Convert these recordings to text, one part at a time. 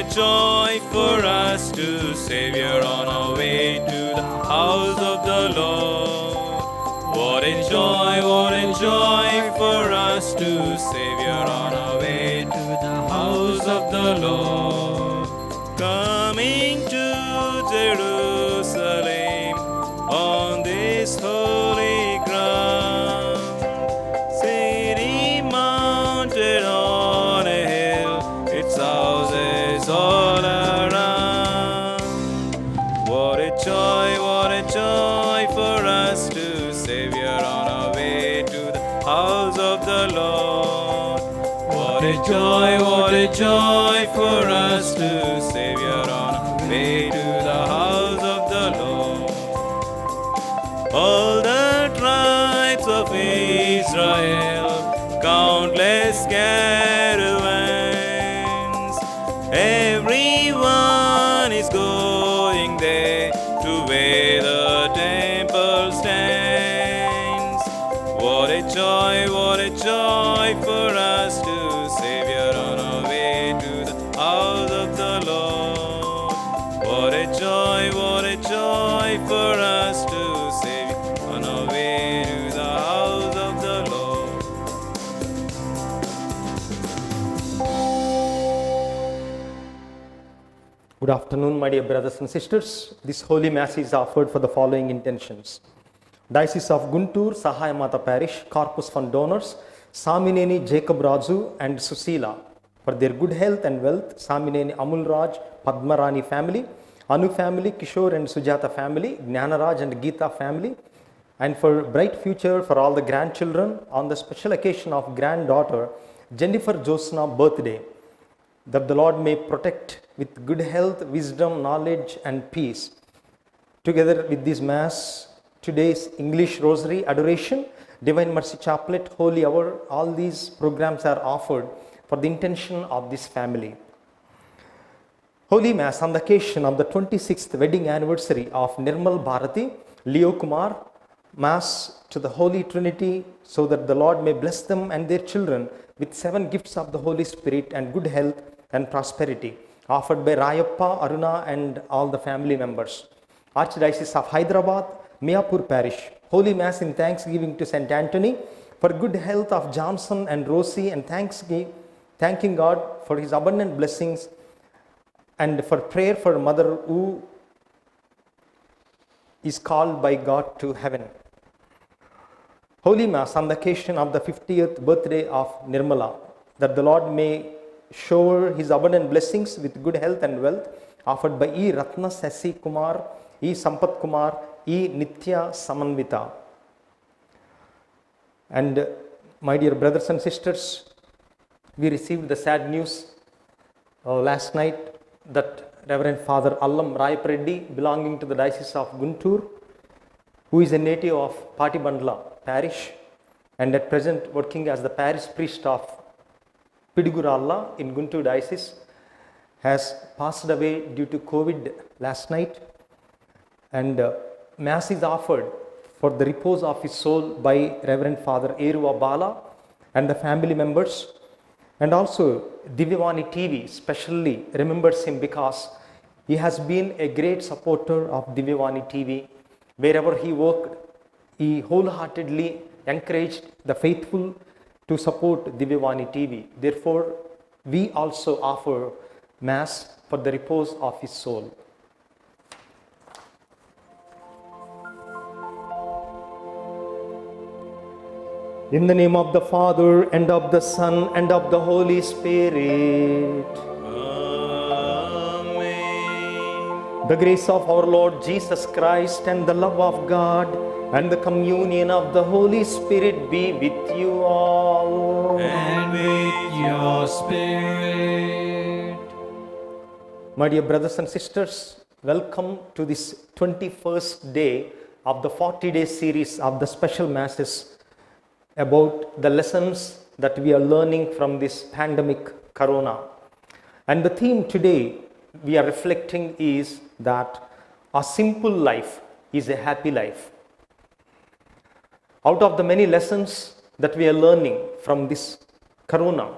a joy for us to Savior on our way to the house of the Lord. What a joy for us to Savior on our way to the house of the Lord. Coming to Jerusalem on this holy ground, city mounted on a hill, its houses all around. What a joy for us to Savior on our way to the house of the Lord. What a joy for us to Savior on our way to the house of the Lord. All the tribes of Israel, countless caravans, everyone is going there to where the temple stands. What a joy for us to Savior on our way to the house of the Lord. What a joy for us to Savior on our way to the house of the Lord. Good afternoon, my dear brothers and sisters. This Holy Mass is offered for the following intentions. Diocese of Guntur, Sahayamata Parish, Corpus Fund donors, Samineni Jacob Raju and Susila, for their good health and wealth, Samineni Amul Raj, Padmarani family, Anu family, Kishore and Sujata family, Gnanaraj and Geeta family, and for bright future for all the grandchildren on the special occasion of granddaughter Jennifer Josna birthday, that the Lord may protect with good health, wisdom, knowledge and peace. Together with this Mass, today's English Rosary, Adoration, Divine Mercy Chaplet, Holy Hour, all these programs are offered for the intention of this family. Holy Mass on the occasion of the 26th wedding anniversary of Nirmal Bharati, Leo Kumar, Mass to the Holy Trinity, so that the Lord may bless them and their children with 7 gifts of the Holy Spirit and good health and prosperity, offered by Rayappa, Aruna and all the family members. Archdiocese of Hyderabad, Mayapur Parish, Holy Mass in thanksgiving to St. Anthony for good health of Johnson and Rosie, and thanking God for his abundant blessings, and for prayer for mother who is called by God to heaven. Holy Mass on the occasion of the 50th birthday of Nirmala, that the Lord may shower his abundant blessings with good health and wealth, offered by E. Ratna Sasi Kumar, E. Sampat Kumar, E. Nitya Samanvita. And my dear brothers and sisters, we received the sad news last night that Reverend Father Allam Rayapreddy, belonging to the Diocese of Guntur, who is a native of Patibandla Parish and at present working as the parish priest of Pidiguralla in Guntur Diocese, has passed away due to COVID last night. And Mass is offered for the repose of his soul by Reverend Father Eruva Bala and the family members. And also Divyavani TV specially remembers him because he has been a great supporter of Divyavani TV. Wherever he worked, he wholeheartedly encouraged the faithful to support Divyavani TV. Therefore, we also offer Mass for the repose of his soul. In the name of the Father, and of the Son, and of the Holy Spirit. Amen. The grace of our Lord Jesus Christ and the love of God and the communion of the Holy Spirit be with you all. And with your spirit. My dear brothers and sisters, welcome to this 21st day of the 40-day series of the special Masses about the lessons that we are learning from this pandemic corona. And the theme today we are reflecting is that a simple life is a happy life. Out of the many lessons that we are learning from this corona,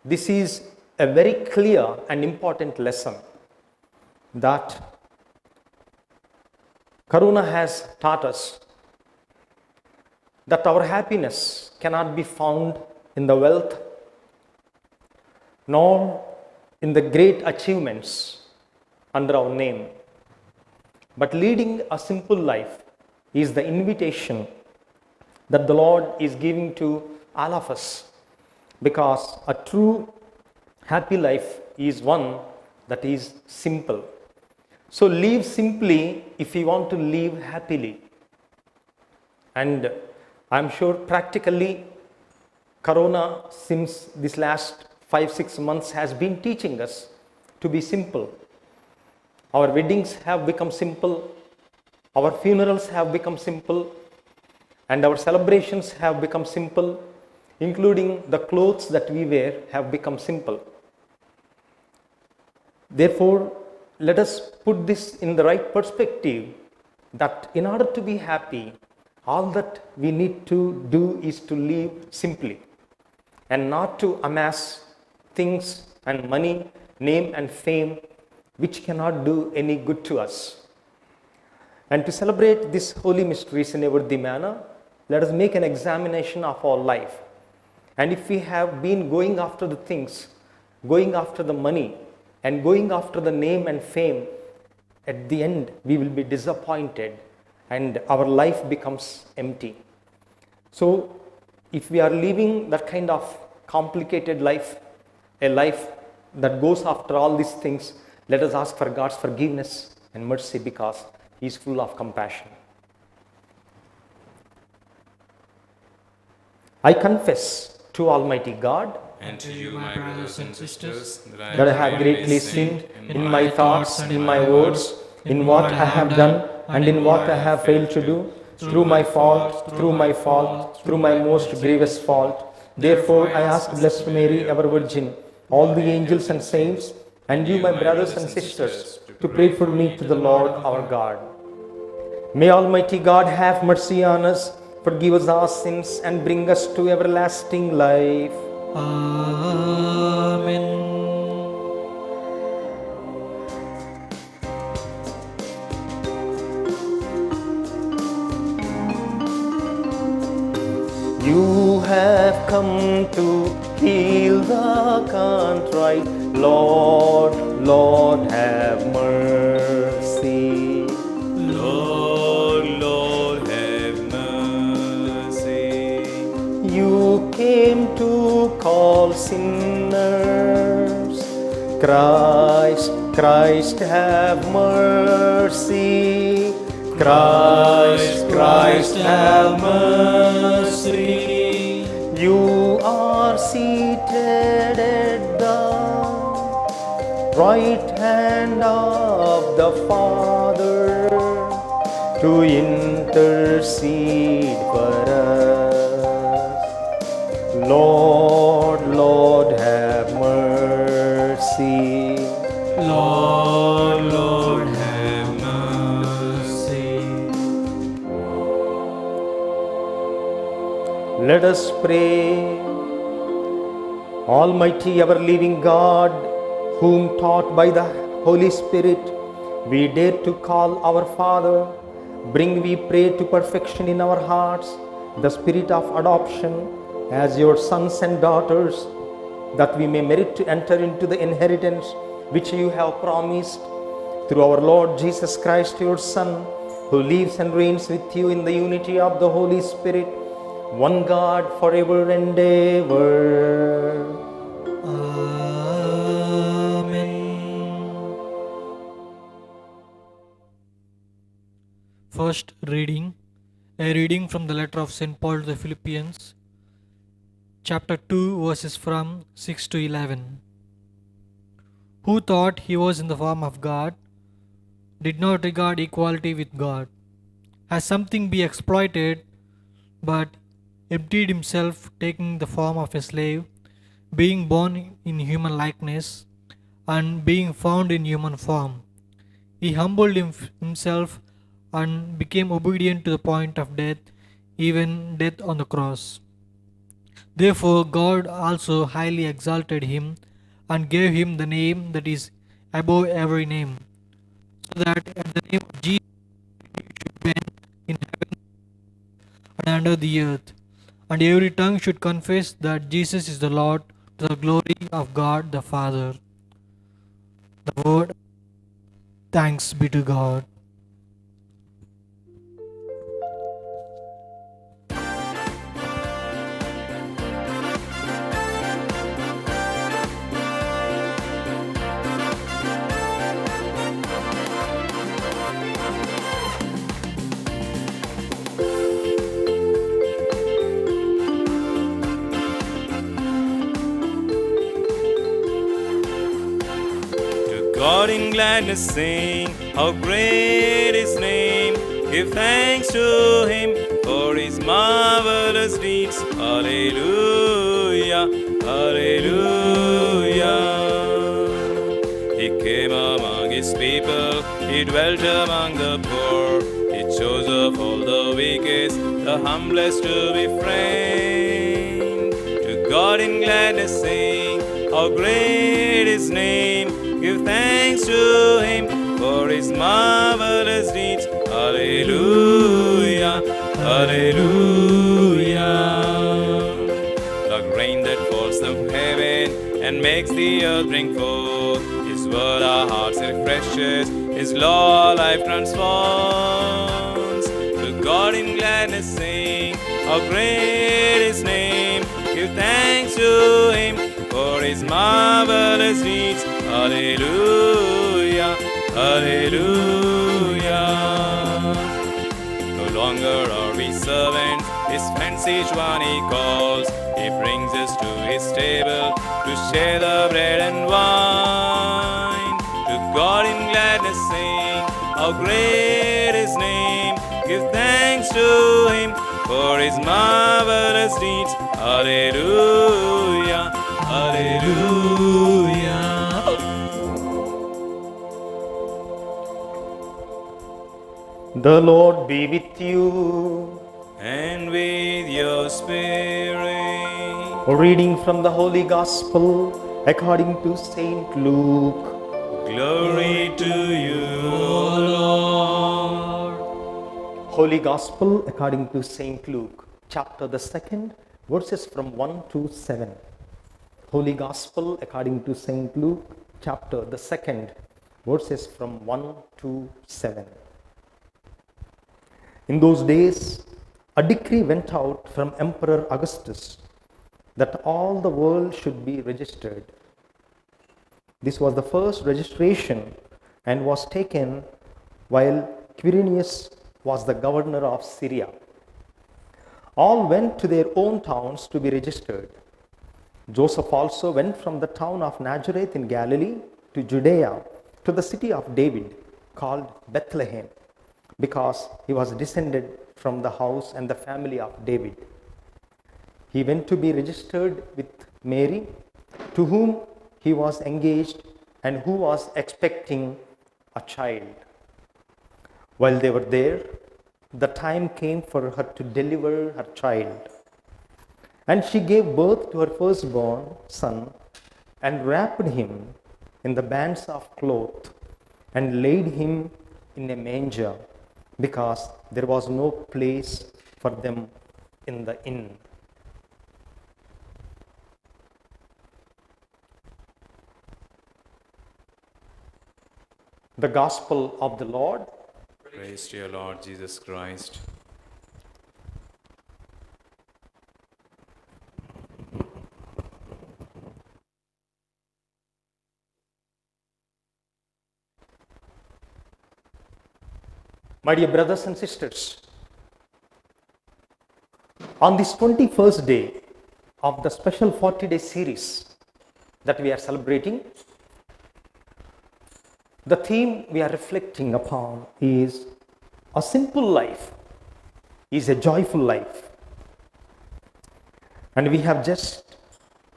this is a very clear and important lesson that Karuna has taught us, that our happiness cannot be found in the wealth nor in the great achievements under our name, but leading a simple life is the invitation that the Lord is giving to all of us, because a true happy life is one that is simple. So live simply if you want to live happily. And I'm sure practically Corona since this last 5-6 months has been teaching us to be simple. Our weddings have become simple, our funerals have become simple, and our celebrations have become simple, including the clothes that we wear have become simple. Therefore, let us put this in the right perspective, that in order to be happy, all that we need to do is to live simply and not to amass things and money, name and fame which cannot do any good to us. And to celebrate these holy mysteries in a worthy manner, let us make an examination of our life. And if we have been going after the things, going after the money, and going after the name and fame, at the end we will be disappointed and our life becomes empty. So if we are living that kind of complicated life, a life that goes after all these things, let us ask for God's forgiveness and mercy, because He is full of compassion. I confess to Almighty God And to you, my brothers and sisters, that I have greatly sinned in my thoughts, in my words, in what I have done and in what I have failed to do, through my fault, through my most grievous fault. Therefore I ask Blessed Mary, ever Virgin, all the angels and saints, and you, my brothers and sisters, to pray for me to the Lord our God. May Almighty God have mercy on us, forgive us our sins, and bring us to everlasting life. Amen. You have come to heal the contrite. Lord, Lord, have mercy. Lord, Lord, have mercy. You came to call sinners. Christ, Christ, have mercy. Christ, Christ, have mercy. You are seated at the right hand of the Father to intercede for us. Lord, Lord, have mercy. Lord, Lord, have mercy. Let us pray. Almighty, ever-living God, whom taught by the Holy Spirit we dare to call our Father, bring, we pray, to perfection in our hearts the spirit of adoption as your sons and daughters, that we may merit to enter into the inheritance which you have promised, through our Lord Jesus Christ, your Son, who lives and reigns with you in the unity of the Holy Spirit, one God, forever and ever. Amen. First reading, a reading from the letter of St. Paul to the Philippians, chapter 2, verses from 6 to 11. Who thought he was in the form of God, did not regard equality with God as something be exploited, but emptied himself, taking the form of a slave, being born in human likeness, and being found in human form. He humbled himself and became obedient to the point of death, even death on the cross. Therefore God also highly exalted him and gave him the name that is above every name, so that at the name of Jesus should bend in heaven and under the earth, and every tongue should confess that Jesus is the Lord, to the glory of God the Father. The word, thanks be to God. To God in gladness sing, how great His name. Give thanks to Him for His marvelous deeds. Hallelujah, hallelujah. He came among His people, He dwelt among the poor. He chose of all the weakest, the humblest to be framed. To God in gladness sing, how great His name. Give thanks to Him for His marvelous deeds. Hallelujah, hallelujah. Like rain that falls from heaven and makes the earth bring forth His word, our hearts refreshes. His law, our life transforms. To God in gladness sing, how great His name. Give thanks to Him for His marvelous deeds. Hallelujah, hallelujah. No longer are we servants, His friends each one He calls. He brings us to His table to share the bread and wine. To God in gladness sing, how great His name. Give thanks to Him for His marvelous deeds. Hallelujah, hallelujah. The Lord be with you. And with your spirit. A reading from the Holy Gospel according to Saint Luke. Glory to you, O Lord. Holy Gospel according to Saint Luke, chapter the 2nd, verses from 1 to 7. Holy Gospel according to Saint Luke, chapter the 2nd, verses from 1 to 7. In those days, a decree went out from Emperor Augustus that all the world should be registered. This was the first registration and was taken while Quirinius was the governor of Syria. All went to their own towns to be registered. Joseph also went from the town of Nazareth in Galilee to Judea, to the city of David, called Bethlehem, because he was descended from the house and the family of David. He went to be registered with Mary, to whom he was engaged and who was expecting a child. While they were there, the time came for her to deliver her child. And she gave birth to her firstborn son and wrapped him in the bands of cloth and laid him in a manger, because there was no place for them in the inn. The Gospel of the Lord. Praise to your Lord Jesus Christ. My dear brothers and sisters, on this 21st day of the special 40-day series that we are celebrating, the theme we are reflecting upon is a simple life is a joyful life. And we have just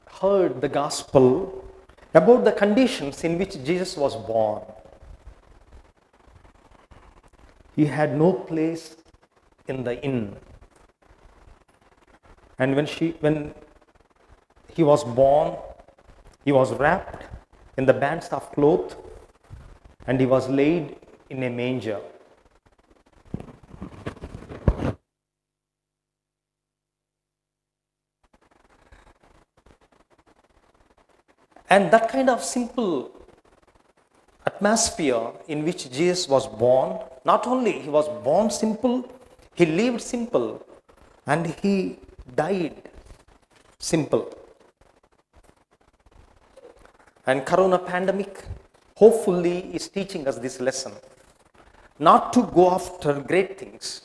heard the gospel about the conditions in which Jesus was born. He had no place in the inn. And when he was born, He was wrapped in the bands of cloth and he was laid in a manger. And that kind of simple atmosphere in which Jesus was born, not only he was born simple, he lived simple and he died simple. And corona pandemic hopefully is teaching us this lesson. Not to go after great things,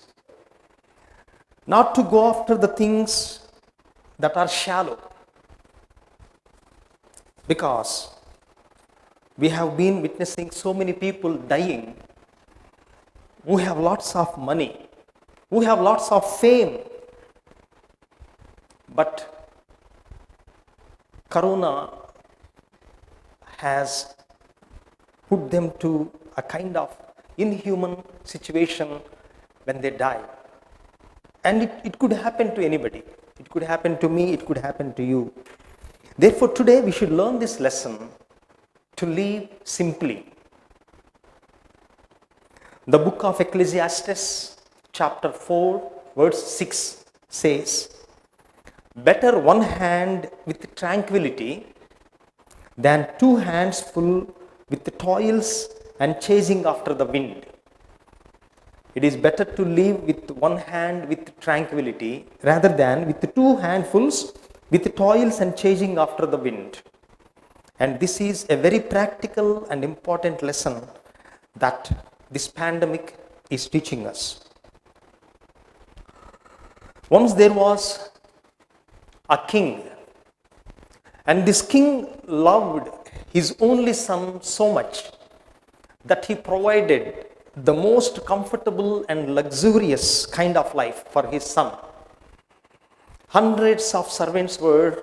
not to go after the things that are shallow, because we have been witnessing so many people dying who have lots of money, who have lots of fame, but corona has put them to a kind of inhuman situation when they die. And it could happen to anybody. It could happen to me, it could happen to you. Therefore, today we should learn this lesson to live simply. The book of Ecclesiastes, chapter 4, verse 6 says, "Better one hand with tranquility than two hands full with the toils and chasing after the wind." It is better to live with one hand with tranquility rather than with two handfuls with the toils and chasing after the wind. And this is a very practical and important lesson that this pandemic is teaching us. Once there was a king, and this king loved his only son so much that he provided the most comfortable and luxurious kind of life for his son. Hundreds of servants were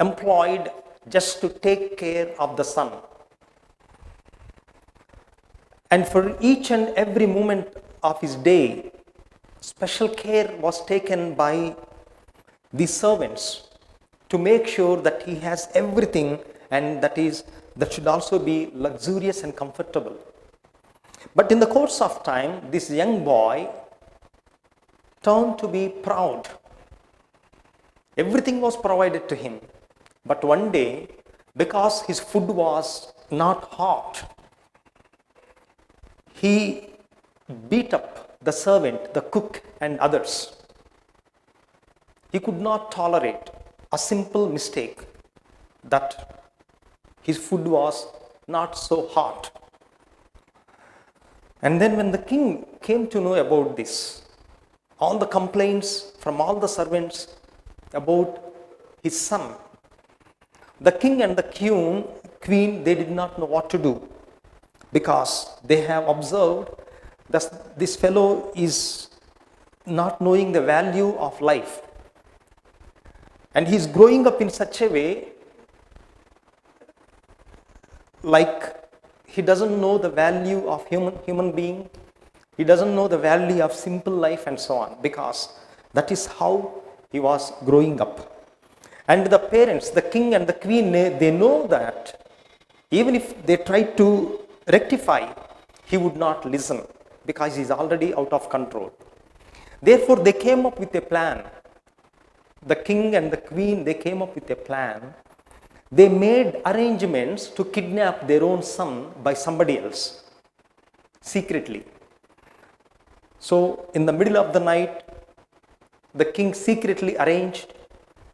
employed just to take care of the son. And for each and every moment of his day, special care was taken by the servants to make sure that he has everything, and that should also be luxurious and comfortable. But in the course of time, this young boy turned to be proud. Everything was provided to him. But one day, because his food was not hot, he beat up the servant, the cook, and others. He could not tolerate a simple mistake that his food was not so hot. And then when the king came to know about this, all the complaints from all the servants about his son, the king and the queen, they did not know what to do, because they have observed that this fellow is not knowing the value of life. And he is growing up in such a way like he doesn't know the value of human being. He doesn't know the value of simple life and so on, because that is how he was growing up. And the parents, the king and the queen, they know that even if they try to rectify, he would not listen, because he is already out of control. Therefore, they came up with a plan. The king and the queen, they came up with a plan. They made arrangements to kidnap their own son by somebody else, secretly. So, in the middle of the night, the king secretly arranged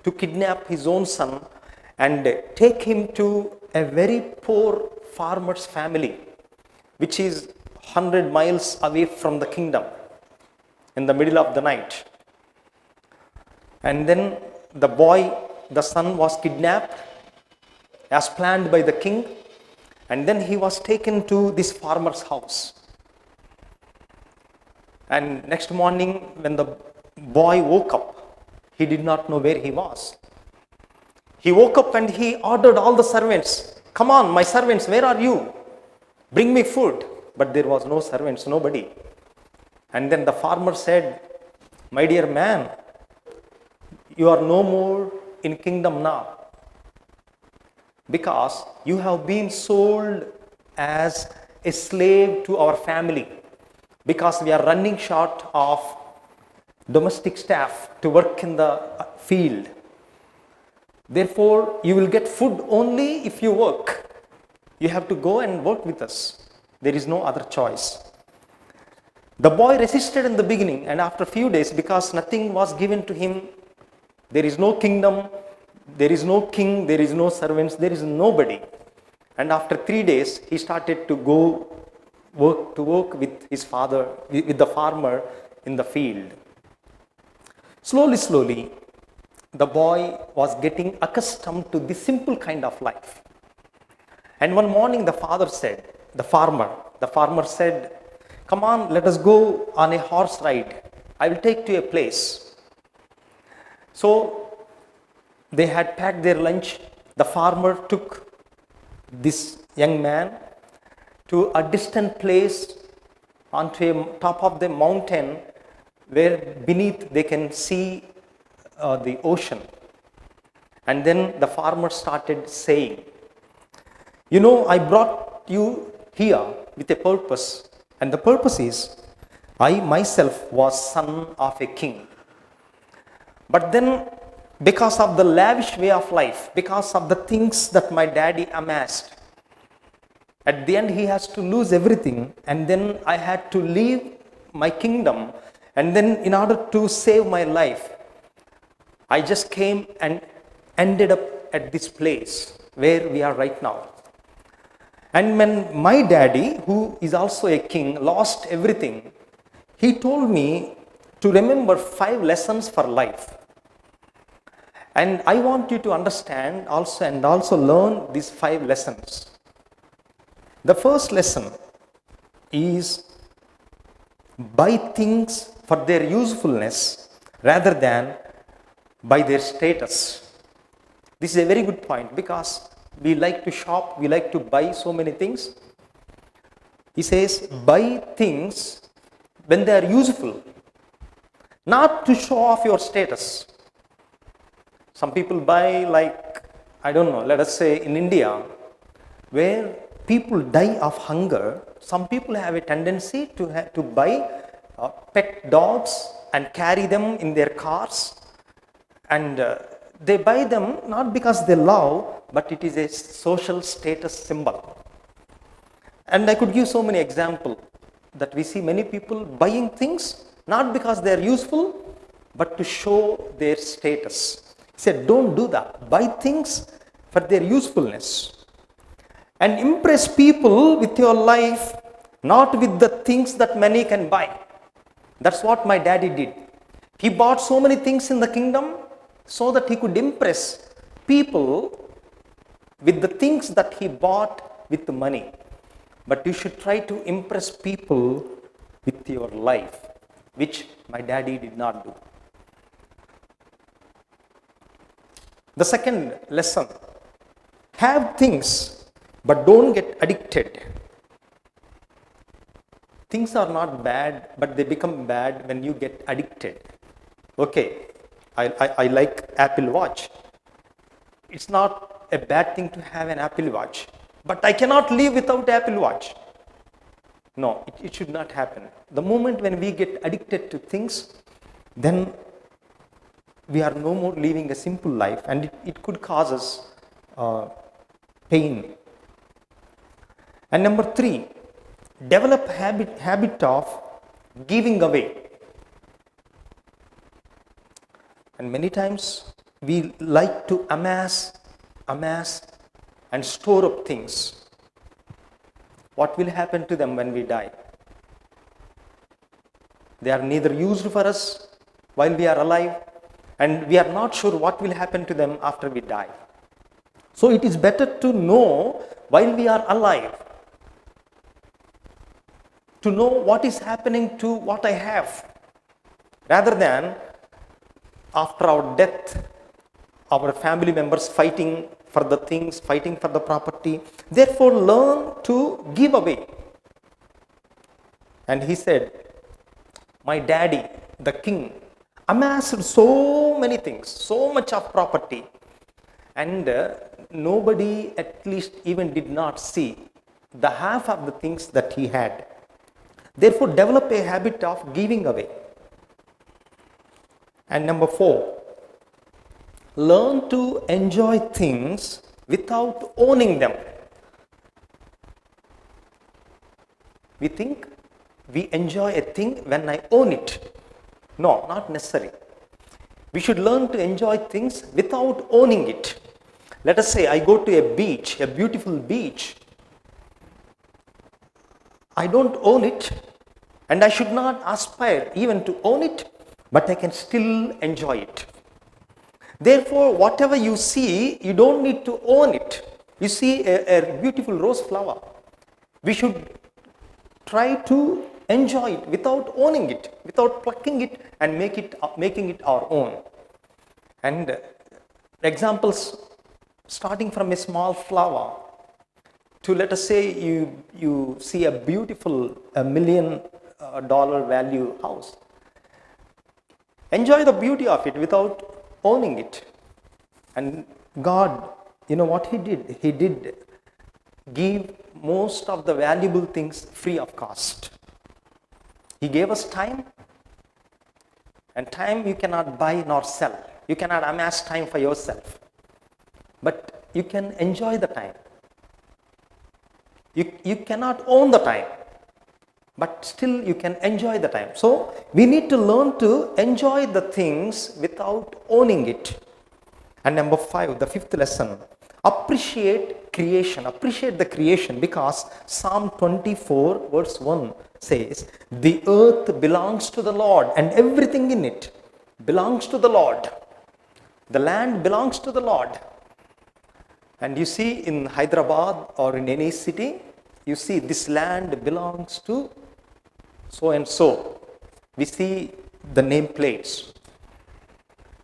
to kidnap his own son and take him to a very poor farmer's family, which is 100 miles away from the kingdom, in the middle of the night. And then the son was kidnapped as planned by the king, and then he was taken to this farmer's house. And next morning, when the boy woke up, he did not know where he was. He woke up and he ordered all the servants, "Come on, my servants, where are you? Bring me food." But there was no servants, nobody. And then the farmer said, "My dear man, you are no more in kingdom now. because you have been sold as a slave to our family, because we are running short of domestic staff to work in the field. Therefore, you will get food only if you work. You have to go and work with us. There is no other choice. The boy resisted in the beginning, and after a few days, because nothing was given to him, there is no kingdom, there is no king, there is no servants, there is nobody. And after 3 days, he started to go work with his father, with the farmer in the field. Slowly, the boy was getting accustomed to this simple kind of life. And one morning the farmer said, "Come on, let us go on a horse ride. I will take you to a place." So they had packed their lunch. The farmer took this young man to a distant place onto a top of the mountain where beneath they can see the ocean. And then the farmer started saying, "You know, I brought you here with a purpose, and the purpose is I myself was son of a king. But then, because of the lavish way of life, because of the things that my daddy amassed, at the end he has to lose everything, and then I had to leave my kingdom, and then in order to save my life, I just came and ended up at this place where we are right now. And when my daddy, who is also a king, lost everything, he told me to remember 5 lessons for life. And I want you to understand also learn these 5 lessons. The first lesson is buy things for their usefulness rather than by their status. This is a very good point, because we like to shop, we like to buy so many things. He says, buy things when they are useful, not to show off your status. Some people buy, like, I don't know, let us say in India, where people die of hunger, some people have a tendency to buy pet dogs and carry them in their cars. And they buy them not because they love, but it is a social status symbol. And I could give so many examples that we see many people buying things not because they are useful, but to show their status. He said, don't do that. Buy things for their usefulness. And impress people with your life, not with the things that many can buy. That's what my daddy did. He bought so many things in the kingdom so that he could impress people with the things that he bought with the money. But you should try to impress people with your life, which my daddy did not do. The second lesson, have things, but don't get addicted. Things are not bad, but they become bad when you get addicted. Okay, I like Apple Watch. It's not a bad thing to have an Apple Watch, but I cannot live without Apple Watch. No, it should not happen. The moment when we get addicted to things, then we are no more living a simple life, and it could cause us pain. And number 3, develop habit of giving away. And many times we like to amass and store up things. What will happen to them when we die? They are neither used for us while we are alive, and we are not sure what will happen to them after we die. So it is better to know while we are alive, to know what is happening to what I have, rather than after our death, our family members fighting for the things, fighting for the property. Therefore, learn to give away. And he said, my daddy, the king, amassed so many things, so much of property, and nobody at least even did not see the half of the things that he had. Therefore, develop a habit of giving away. And number 4, learn to enjoy things without owning them. We think we enjoy a thing when I own it. No, not necessary. We should learn to enjoy things without owning it. Let us say I go to a beach, a beautiful beach. I don't own it, and I should not aspire even to own it, but I can still enjoy it. Therefore, whatever you see, you don't need to own it. You see a beautiful rose flower. We should try to enjoy it without owning it, without plucking it and making it our own. And examples starting from a small flower to, let us say, you see a beautiful $1 million value house. Enjoy the beauty of it without owning it. And God, you know what He did? He did give most of the valuable things free of cost. He gave us time, and time you cannot buy nor sell. You cannot amass time for yourself, but you can enjoy the time. You cannot own the time, but still you can enjoy the time. So we need to learn to enjoy the things without owning it. And number 5, the 5th lesson, appreciate creation. Appreciate the creation, because Psalm 24 verse 1 says, the earth belongs to the Lord and everything in it belongs to the Lord. The land belongs to the Lord. And you see in Hyderabad or in any city, you see this land belongs to so and so. We see the name plates.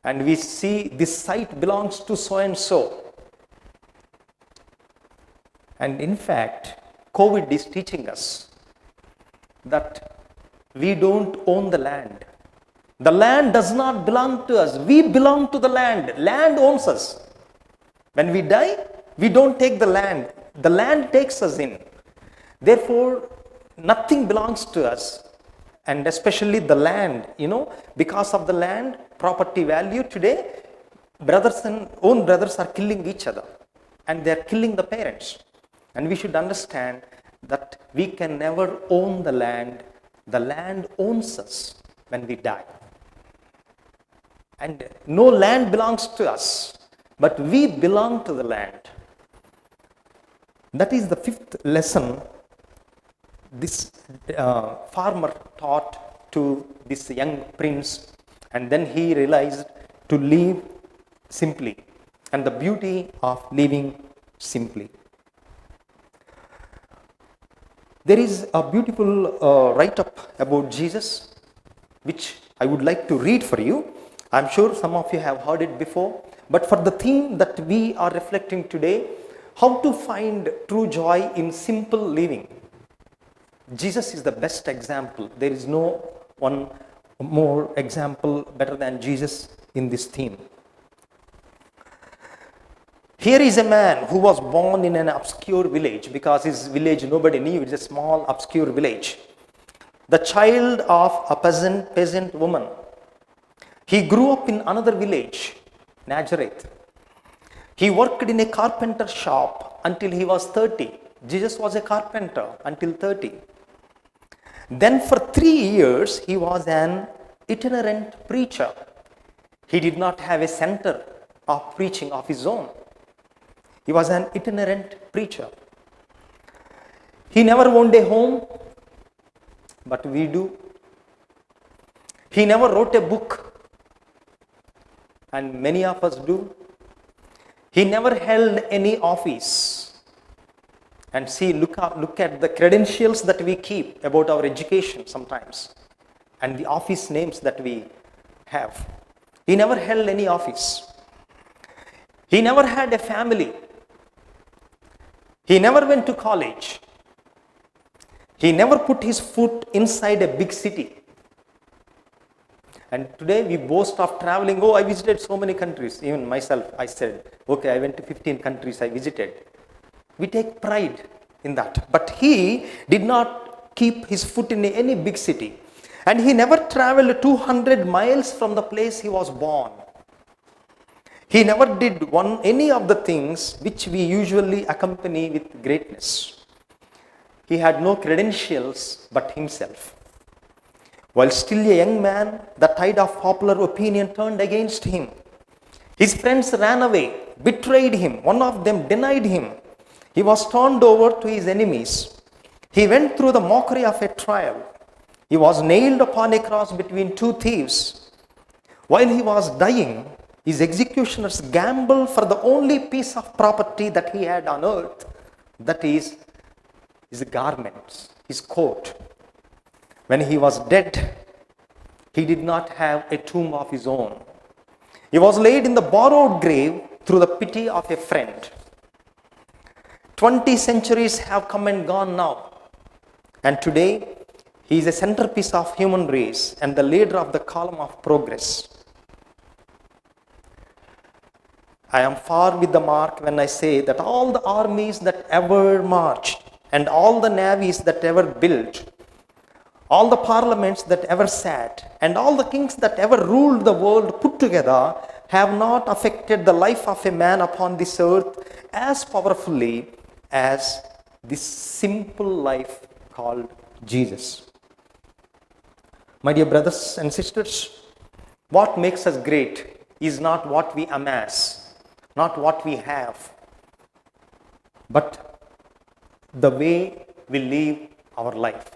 And we see this site belongs to so and so. And in fact, COVID is teaching us that we don't own the land. The land does not belong to us. We belong to the land. Land owns us. When we die, we don't take the land. The land takes us in. Therefore, nothing belongs to us. And especially the land, because of the land, property value today, own brothers are killing each other. And they are killing the parents. And we should understand that we can never own the land. The land owns us when we die. And no land belongs to us, but we belong to the land. That is the 5th lesson this farmer taught to this young prince, and then he realized to live simply and the beauty of living simply. There is a beautiful write-up about Jesus, which I would like to read for you. I'm sure some of you have heard it before, but for the theme that we are reflecting today, how to find true joy in simple living. Jesus is the best example. There is no one more example better than Jesus in this theme. Here is a man who was born in an obscure village, because his village nobody knew. It's a small obscure village. The child of a peasant woman. He grew up in another village, Nazareth. He worked in a carpenter shop until he was 30. Jesus was a carpenter until 30. Then for 3 years, he was an itinerant preacher. He did not have a center of preaching of his own. He was an itinerant preacher. He never owned a home, but we do. He never wrote a book, and many of us do. He never held any office. And see, look at the credentials that we keep about our education sometimes, and the office names that we have. He never held any office. He never had a family. He never went to college. He never put his foot inside a big city. And today we boast of traveling. Oh, I visited so many countries. Even myself, I said, okay, I went to 15 countries I visited. We take pride in that. But he did not keep his foot in any big city. And he never traveled 200 miles from the place he was born. He never did any of the things which we usually accompany with greatness. He had no credentials but himself. While still a young man, the tide of popular opinion turned against him. His friends ran away, betrayed him. One of them denied him. He was turned over to his enemies. He went through the mockery of a trial. He was nailed upon a cross between two thieves. While he was dying, his executioners gambled for the only piece of property that he had on earth, that is, his garments, his coat. When he was dead, he did not have a tomb of his own. He was laid in the borrowed grave through the pity of a friend. 20 centuries have come and gone now. And today, he is a centerpiece of human race and the leader of the column of progress. I am far with the mark when I say that all the armies that ever marched and all the navies that ever built, all the parliaments that ever sat, and all the kings that ever ruled the world put together have not affected the life of a man upon this earth as powerfully as this simple life called Jesus. My dear brothers and sisters, what makes us great is not what we amass, not what we have, but the way we live our life.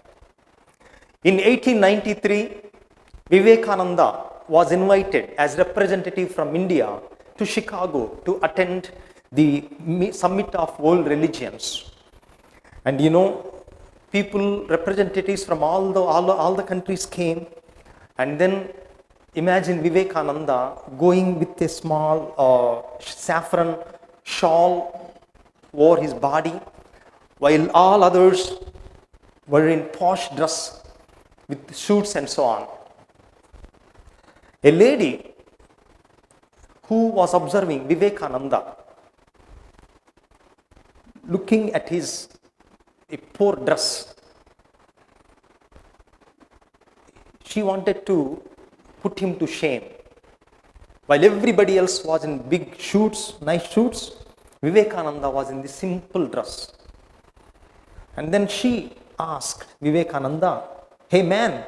In 1893, Vivekananda was invited as representative from India to Chicago to attend the Summit of World Religions. And people, representatives from all the countries came, and then imagine Vivekananda going with a small saffron shawl over his body, while all others were in posh dress with suits and so on. A lady who was observing Vivekananda, looking at his poor dress, she wanted to put him to shame. While everybody else was in big suits, nice suits, Vivekananda was in the simple dress. And then she asked Vivekananda, "Hey man,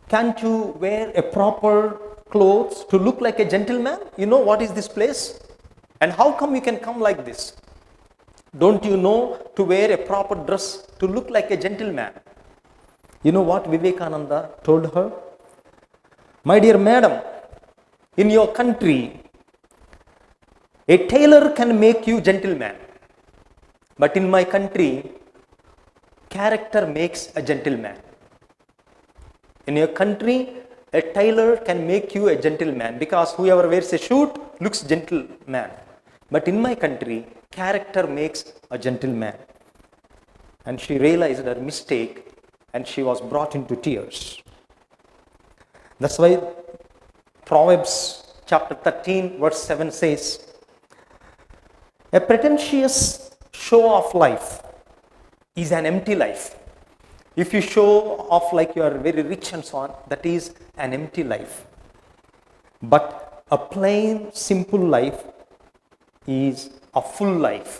can't you wear a proper clothes to look like a gentleman? You know what is this place? And how come you can come like this? Don't you know to wear a proper dress to look like a gentleman?" You know what Vivekananda told her? "My dear madam, in your country, a tailor can make you gentleman. But in my country, character makes a gentleman. In your country, a tailor can make you a gentleman because whoever wears a suit looks gentleman. But in my country, character makes a gentleman." And she realized her mistake and she was brought into tears. That's why Proverbs chapter 13 verse 7 says, "A pretentious show of life is an empty life." If you show off like you are very rich and so on, that is an empty life. But a plain, simple life is a full life.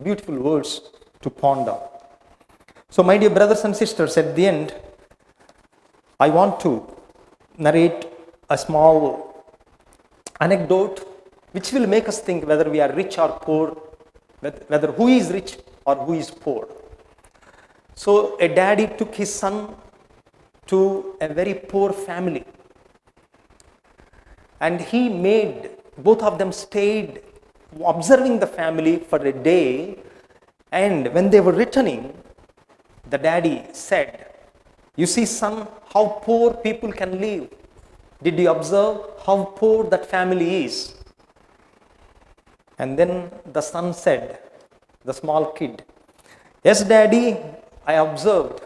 Beautiful words to ponder. So, my dear brothers and sisters, at the end, I want to narrate a small anecdote which will make us think whether we are rich or poor, whether who is rich or who is poor. So, a daddy took his son to a very poor family, and he made, both of them stayed observing the family for a day, and when they were returning, the daddy said, "You see, son, how poor people can live. Did you observe how poor that family is?" And then the son said, the small kid, "Yes, daddy, I observed.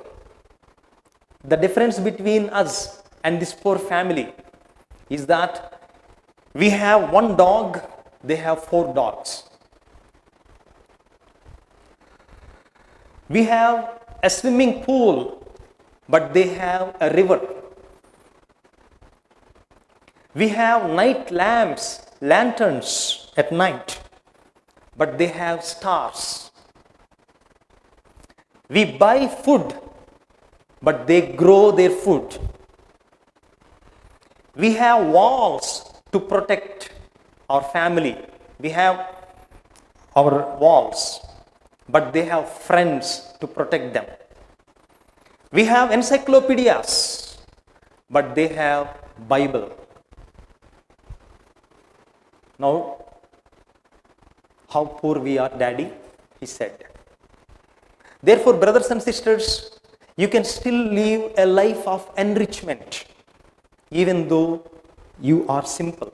The difference between us and this poor family is that we have one dog, they have 4 dogs. We have a swimming pool, but they have a river. We have night lamps, lanterns at night, but they have stars. We buy food, but they grow their food. We have walls to protect our family. We have our walls, but they have friends to protect them. We have encyclopedias, but they have Bible. Now, how poor we are, Daddy, he said. Therefore, brothers and sisters, you can still live a life of enrichment, even though you are simple.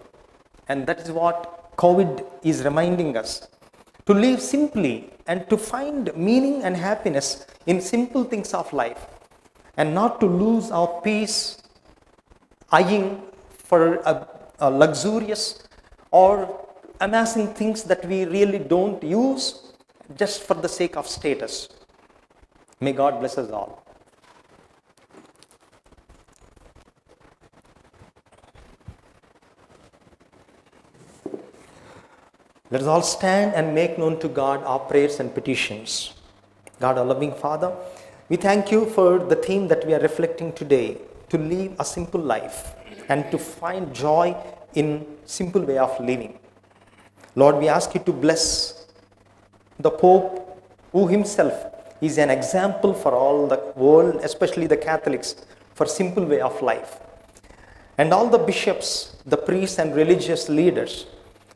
And that is what COVID is reminding us. To live simply and to find meaning and happiness in simple things of life, and not to lose our peace eyeing for a luxurious or amassing things that we really don't use just for the sake of status. May God bless us all. Let us all stand and make known to God our prayers and petitions. God, our loving Father, we thank you for the theme that we are reflecting today, to live a simple life and to find joy in simple way of living. Lord, we ask you to bless the Pope, who himself is an example for all the world, especially the Catholics, for simple way of life. And all the bishops, the priests and religious leaders,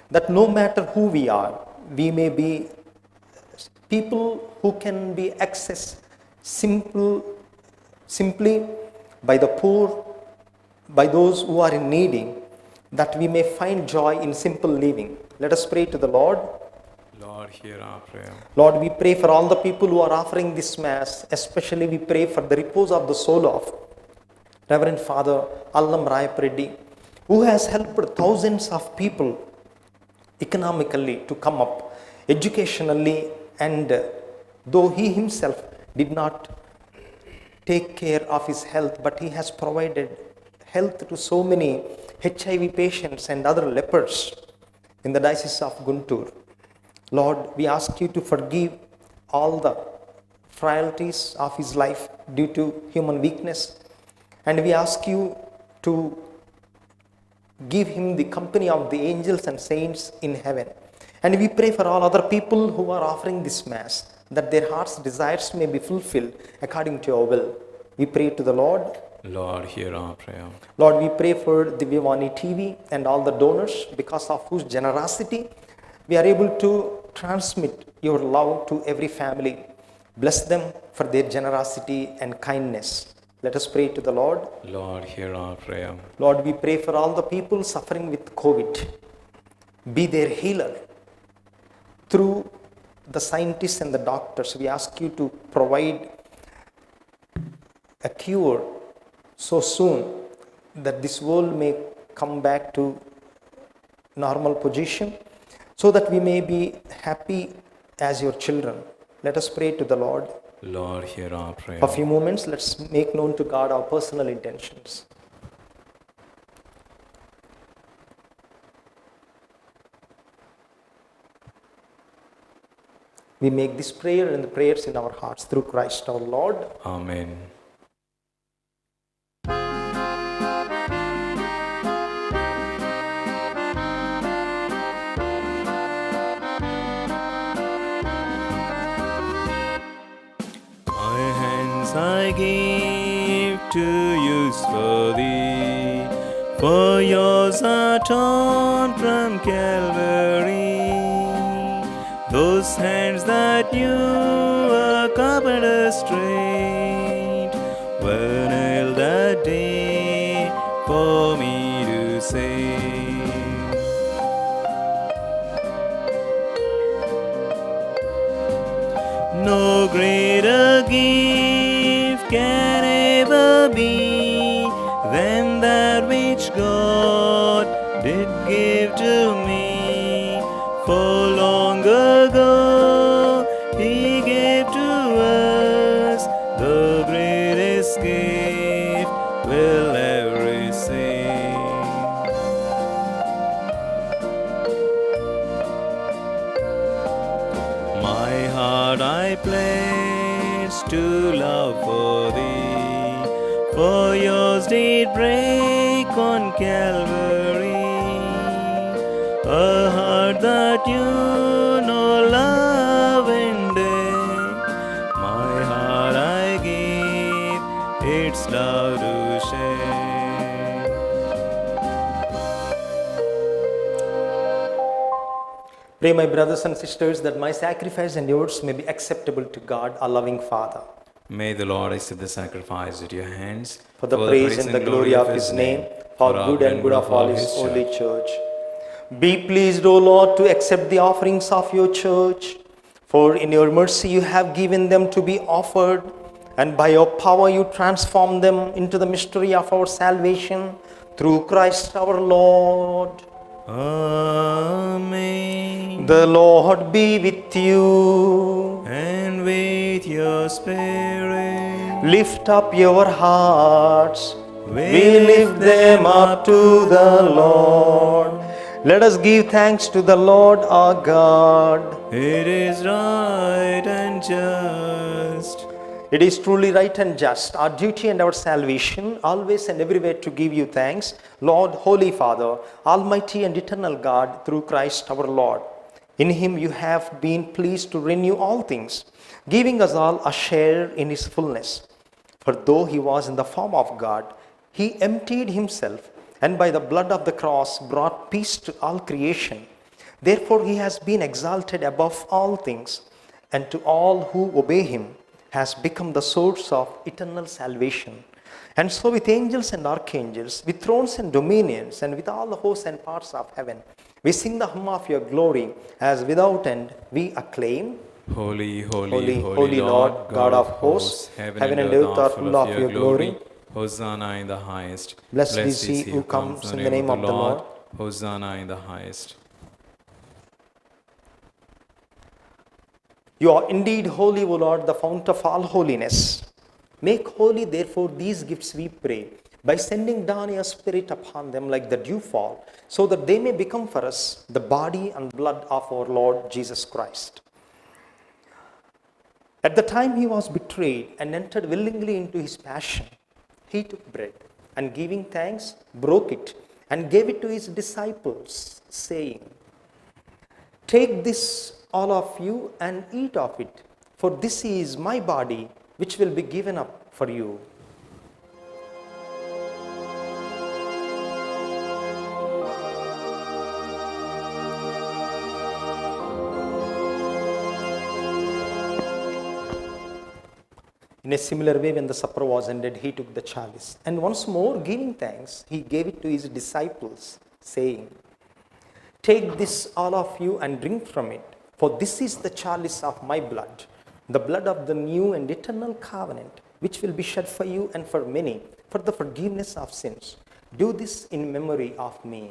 that no matter who we are, we may be people who can be accessed simply by the poor, by those who are in needing, that we may find joy in simple living. Let us pray to the Lord. Lord, hear our prayer. Lord, we pray for all the people who are offering this Mass, especially we pray for the repose of the soul of Reverend Father Allam Rayapareddy, who has helped thousands of people economically to come up, educationally, and though he himself did not take care of his health, but he has provided health to so many HIV patients and other lepers in the Diocese of Guntur. Lord, we ask you to forgive all the frailties of his life due to human weakness, and we ask you to give him the company of the angels and saints in heaven. And we pray for all other people who are offering this Mass, that their heart's desires may be fulfilled according to your will. We pray to the Lord. Lord, hear our prayer. Lord, we pray for Divyavani TV and all the donors, because of whose generosity we are able to transmit your love to every family. Bless them for their generosity and kindness. Let us pray to the Lord. Lord, hear our prayer. Lord, we pray for all the people suffering with COVID. Be their healer. Through the scientists and the doctors, we ask you to provide a cure so soon that this world may come back to normal position, so that we may be happy as your children. Let us pray to the Lord. Lord, hear our prayer. For a few moments, let's make known to God our personal intentions. We make this prayer and the prayers in our hearts through Christ our Lord. Amen. My hands I give to use for thee, for yours are torn from Calvary. Those hands that you are carpenter straight were nailed that day for me to save. No greater gift can ever be than For long ago He gave to us the greatest gift we'll ever receive. My heart I pledge to love for Thee, for yours did break on Calvary, a heart that you know love and day. My heart I give, its love to share. Pray, my brothers and sisters, that my sacrifice and yours may be acceptable to God, our loving Father. May the Lord accept the sacrifice at your hands For the praise and the glory of His name, for good and good of all His holy church. Be pleased, O Lord, to accept the offerings of your church, for in your mercy you have given them to be offered, and by your power you transform them into the mystery of our salvation through Christ our Lord. Amen. The Lord be with you. And with your spirit, Lift up your hearts. we lift them up to the Lord. Let us give thanks to the Lord our God. It is right and just. It is truly right and just, our duty and our salvation, always and everywhere to give you thanks, Lord, Holy Father, Almighty and eternal God, through Christ our Lord. In Him you have been pleased to renew all things, giving us all a share in His fullness. For though He was in the form of God, He emptied Himself, and by the blood of the cross brought peace to all creation. Therefore He has been exalted above all things, and to all who obey Him has become the source of eternal salvation. And so with angels and archangels, with thrones and dominions, and with all the hosts and parts of heaven, we sing the hymn of your glory, as without end we acclaim, Holy, holy, Holy, holy, holy Lord, Lord, God of hosts, heaven and earth are full of your glory. Hosanna in the highest. Blessed is he who comes in the name of the Lord. Hosanna in the highest. You are indeed holy, O Lord, the fount of all holiness. Make holy, therefore, these gifts, we pray, by sending down your Spirit upon them like the dewfall, so that they may become for us the body and blood of our Lord Jesus Christ. At the time he was betrayed and entered willingly into his passion, he took bread and giving thanks, broke it and gave it to his disciples, saying, "Take this, all of you, and eat of it, for this is my body, which will be given up for you." In a similar way, when the supper was ended, he took the chalice, and once more giving thanks, he gave it to his disciples, saying, "Take this, all of you, and drink from it, for this is the chalice of my blood, the blood of the new and eternal covenant, which will be shed for you and for many, for the forgiveness of sins. Do this in memory of me."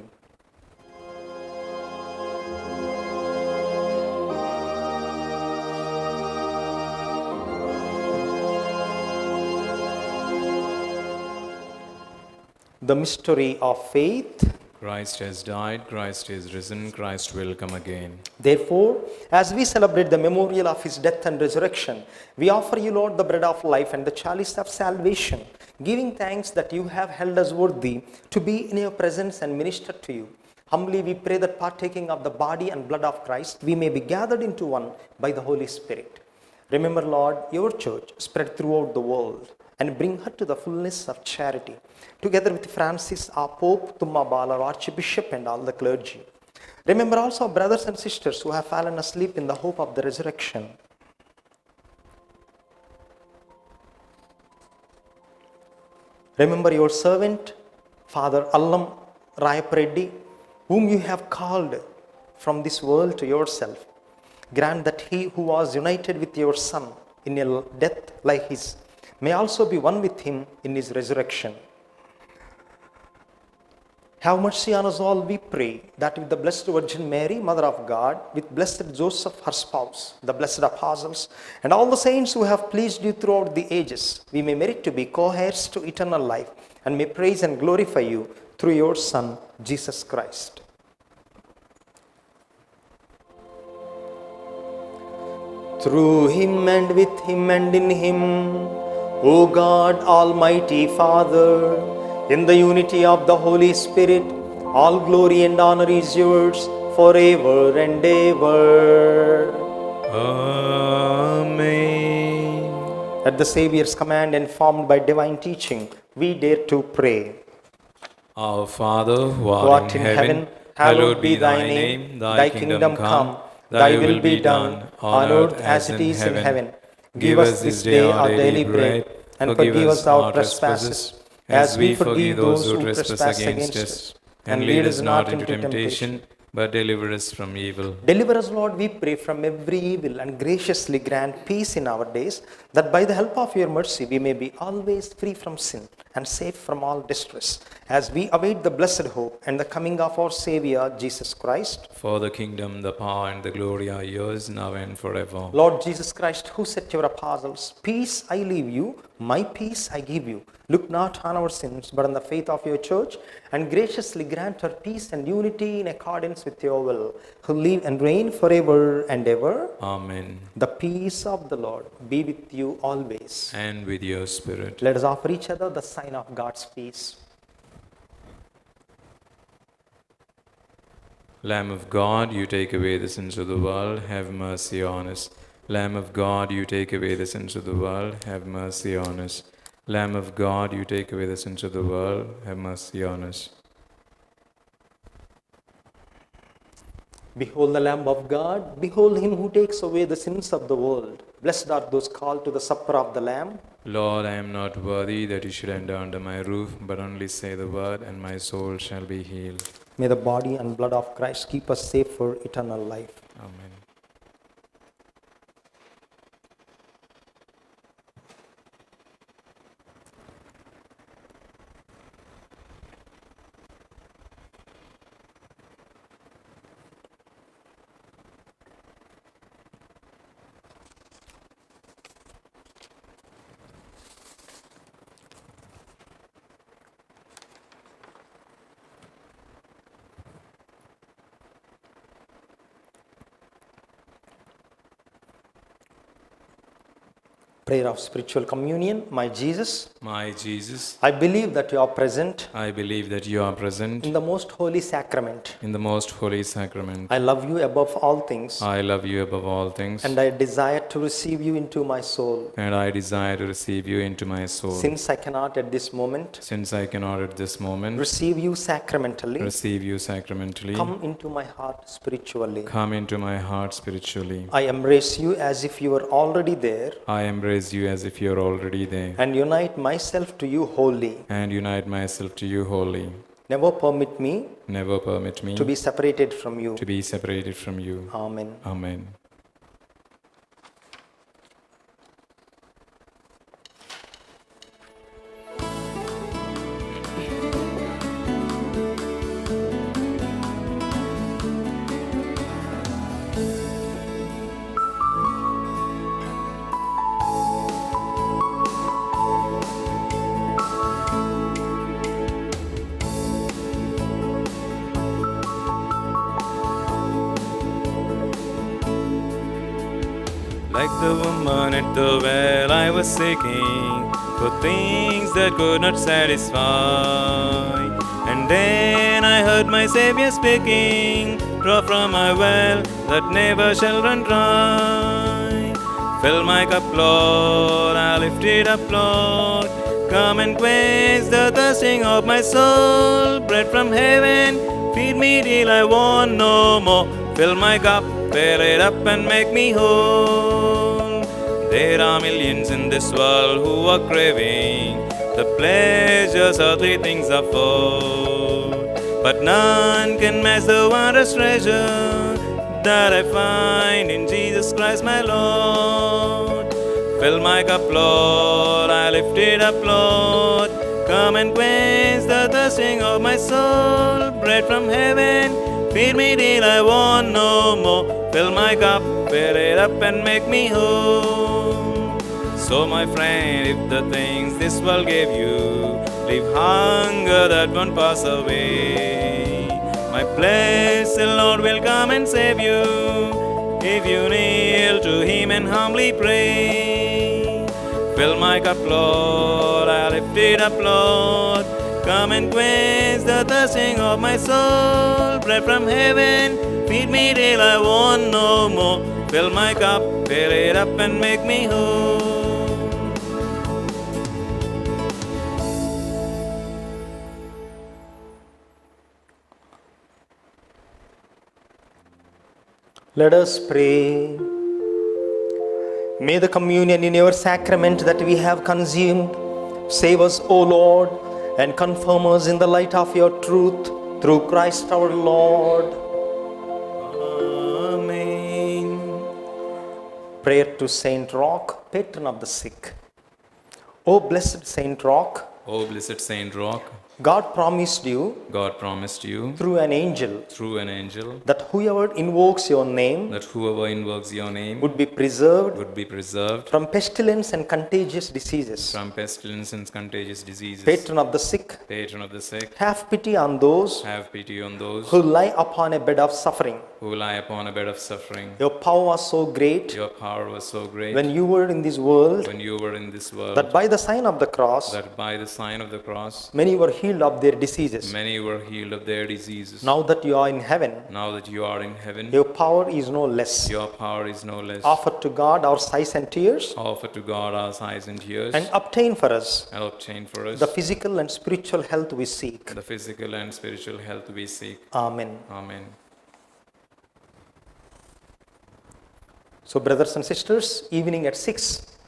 The mystery of faith. Christ has died, Christ is risen, Christ will come again. Therefore, as we celebrate the memorial of his death and resurrection, we offer you, Lord, the bread of life and the chalice of salvation, giving thanks that you have held us worthy to be in your presence and minister to you. Humbly we pray that partaking of the body and blood of Christ, we may be gathered into one by the Holy Spirit. Remember, Lord, your church spread throughout the world, and bring her to the fullness of charity, together with Francis, our Pope, Tummabal, our Archbishop, and all the clergy. Remember also our brothers and sisters who have fallen asleep in the hope of the resurrection. Remember your servant, Father Allam Rayapareddy, whom you have called from this world to yourself. Grant that he who was united with your Son in a death like his may also be one with him in his resurrection. Have mercy on us all, we pray, that with the Blessed Virgin Mary, Mother of God, with Blessed Joseph, her spouse, the blessed apostles, and all the saints who have pleased you throughout the ages, we may merit to be co-heirs to eternal life, and may praise and glorify you through your Son, Jesus Christ. Through him and with him and in him, O God, Almighty Father, in the unity of the Holy Spirit, all glory and honor is yours forever and ever. Amen. At the Saviour's command, informed by divine teaching, we dare to pray. Our Father, who Who art in heaven, hallowed be thy name. Thy kingdom come, thy will be done, on earth as it is in heaven. Give us this day our daily bread, and forgive us our trespasses, as we forgive those who trespass against us. And lead us not into temptation, but deliver us from evil. Deliver us, Lord, we pray, from every evil, and graciously grant peace in our days, that by the help of your mercy we may be always free from sin and safe from all distress, as we await the blessed hope and the coming of our Savior, Jesus Christ. For the kingdom, the power, and the glory are yours, now and forever. Lord Jesus Christ, who said to your apostles, "Peace I leave you, my peace I give you," look not on our sins, but on the faith of your church, and graciously grant her peace and unity in accordance with your will, who live and reign forever and ever. Amen. The peace of the Lord be with you always. And with your spirit. Let us offer each other the sign of God's peace. Lamb of God, you take away the sins of the world, have mercy on us. Lamb of God, you take away the sins of the world, have mercy on us. Lamb of God, you take away the sins of the world, have mercy on us. Behold the Lamb of God, behold him who takes away the sins of the world. Blessed are those called to the supper of the Lamb. Lord, I am not worthy that you should enter under my roof, but only say the word, and my soul shall be healed. May the body and blood of Christ keep us safe for eternal life. Amen. Prayer of spiritual communion. My Jesus, My Jesus, I believe that you are present I believe that you are present in the most holy sacrament. in the most holy sacrament. I love you above all things, I love you above all things, and I desire to receive you into my soul. and I desire to receive you into my soul. Since I cannot at this moment Since I cannot at this moment receive you sacramentally, receive you sacramentally, come into my heart spiritually. come into my heart spiritually. I embrace you as if you were already there, I embrace you as if you are already there, and unite myself to you wholly. and unite myself to you wholly. Never permit me Never permit me to be separated from you. to be separated from you. Amen. Amen. Like the woman at the well, I was seeking for things that could not satisfy. And then I heard my Savior speaking, draw from my well that never shall run dry. Fill my cup, Lord, I lift it up, Lord. Come and quench the thirsting of my soul. Bread from heaven, feed me till I want no more. Fill my cup, fill it up and make me whole. There are millions in this world who are craving the pleasures earthly things afford, but none can match the wondrous treasure that I find in Jesus Christ my Lord. Fill my cup, Lord, I lift it up, Lord. Come and quench the thirsting of my soul. Bread from heaven, feed me till I want no more. Fill my cup, fill it up and make me whole. So my friend, if the things this world gave you, leave hunger that won't pass away. My blessed Lord will come and save you, if you kneel to Him and humbly pray. Fill my cup, Lord, I lift it up, Lord. Come and quench the thirsting of my soul. Bread from heaven, feed me till I want no more. Fill my cup, fill it up and make me whole. Let us pray. May the communion in your sacrament that we have consumed save us, O Lord, and confirm us in the light of your truth through Christ our Lord. Amen. Prayer to Saint Roch, patron of the sick. O blessed Saint Roch, O blessed Saint Roch, God promised you God promised you through an angel through an angel that whoever invokes your name that whoever invokes your name would be preserved would be preserved from pestilence and contagious diseases. from pestilence and contagious diseases. Patron of the sick, Patron of the sick, have pity on those have pity on those who lie upon a bed of suffering. who lie upon a bed of suffering. Your power was so great Your power was so great when you were in this world when you were in this world that by the sign of the cross, that by the sign of the cross many were healed of their diseases. many were healed of their diseases. Now that you are in heaven, Now that you are in heaven, your power is no less. your power is no less. Offer to God our sighs and tears Offer to God our sighs and tears and obtain for us and obtain for us the physical and spiritual health we seek. the physical and spiritual health we seek. Amen. Amen. So, brothers and sisters, evening at 6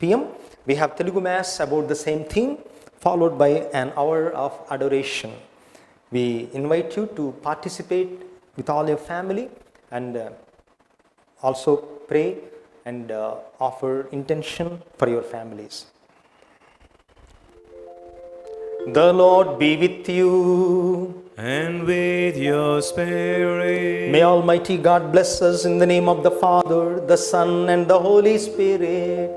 p.m., we have Telugu Mass about the same theme, followed by an hour of adoration. We invite you to participate with all your family and also pray and offer intention for your families. The Lord be with you. And with your spirit. May Almighty God bless us in the name of the Father, the Son, and the Holy Spirit.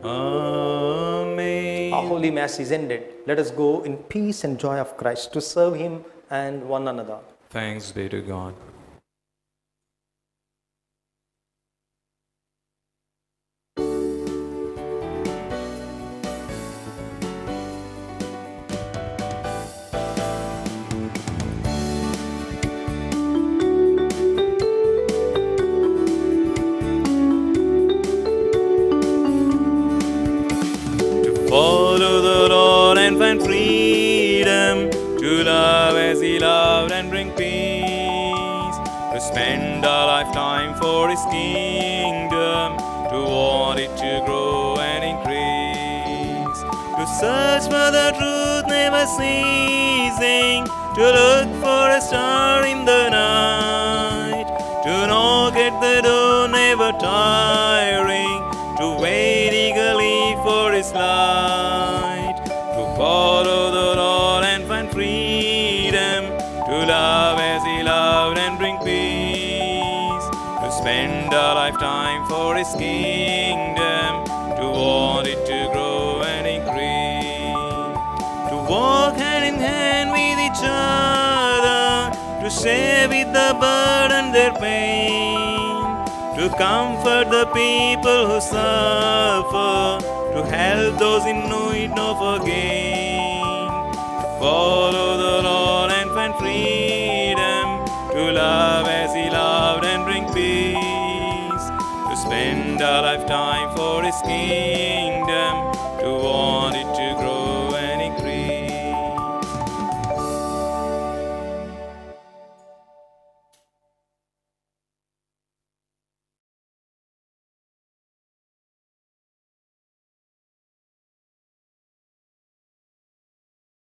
Amen. Our Holy Mass is ended. Let us go in peace and joy of Christ to serve Him and one another. Thanks be to God. Follow the Lord and find freedom, to love as He loved and bring peace, to spend our lifetime for His kingdom, to want it to grow and increase, to search for the truth never ceasing, to look for a star in the night, to knock at the door never tiring, to wait eagerly for His light, to follow the Lord and find freedom, to love as He loved and bring peace, to spend our lifetime for His kingdom, to want it to grow and increase, to walk hand in hand with each other, to share with the burden their pain, to comfort the people who suffer, to help those in need no gain, to follow the Lord and find freedom, to love as He loved and bring peace, to spend our lifetime for His kingdom,